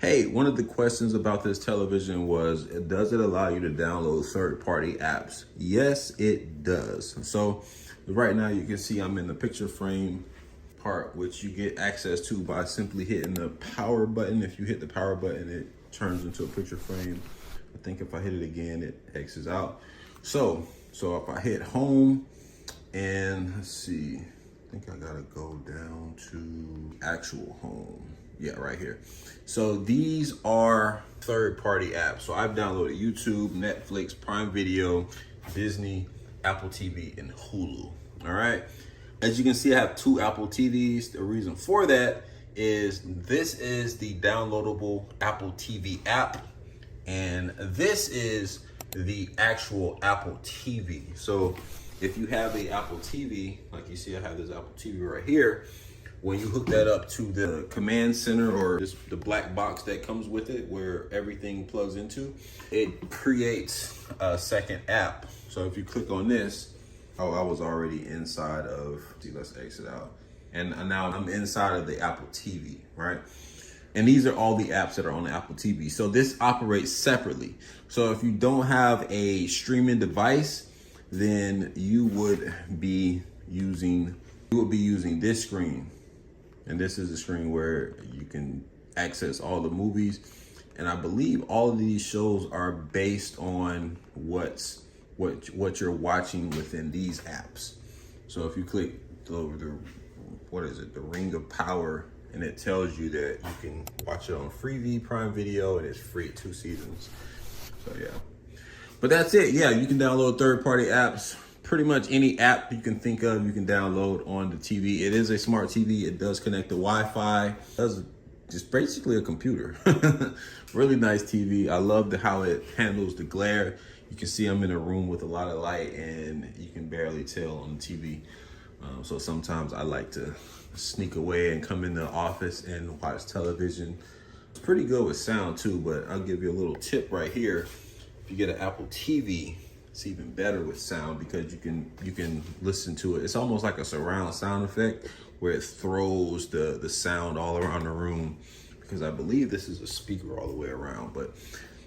Hey, one of the questions about this television was, does it allow you to download third-party apps? Yes, it does. So right now you can see I'm in the picture frame part, which you get access to by simply hitting the power button. If you hit the power button, it turns into a picture frame. I think if I hit it again, it X's out. So if I hit home and let's see, I think I gotta go down to actual home. Yeah, right here. So these are third-party apps. So I've downloaded YouTube, Netflix, Prime Video, Disney, Apple TV, and Hulu. All right. As you can see, I have 2 Apple TVs. The reason for that is this is the downloadable Apple TV app, and this is the actual Apple TV. So if you have a Apple TV, like you see, I have this Apple TV right here. When you hook that up to the command center or just the black box that comes with it where everything plugs into, it creates a second app. So if you click on this, oh, I was already inside of, let's exit out. And now I'm inside of the Apple TV, right? And these are all the apps that are on the Apple TV. So this operates separately. So if you don't have a streaming device, then you would be using this screen. And this is a screen where you can access all the movies. And I believe all of these shows are based on what you're watching within these apps. So if you click the Ring of Power, and it tells you that you can watch it on Freevee, Prime Video, and it's free at 2 seasons. So yeah, but that's it. Yeah, you can download third-party apps. Pretty much any app you can think of, you can download on the TV. It is a smart TV. It does connect to Wi-Fi. It does just basically a computer. Really nice TV. I love how it handles the glare. You can see I'm in a room with a lot of light, and you can barely tell on the TV. So sometimes I like to sneak away and come in the office and watch television. It's pretty good with sound too, but I'll give you a little tip right here. If you get an Apple TV, it's even better with sound because you can listen to it. It's almost like a surround sound effect where it throws the sound all around the room, because I believe this is a speaker all the way around, but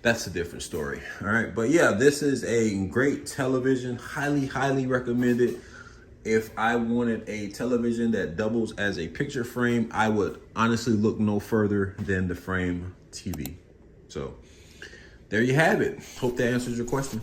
that's a different story. All right, but yeah, this is a great television. Highly recommend it. If I wanted a television that doubles as a picture frame, I would honestly look no further than the Frame TV. So there you have it. Hope that answers your question.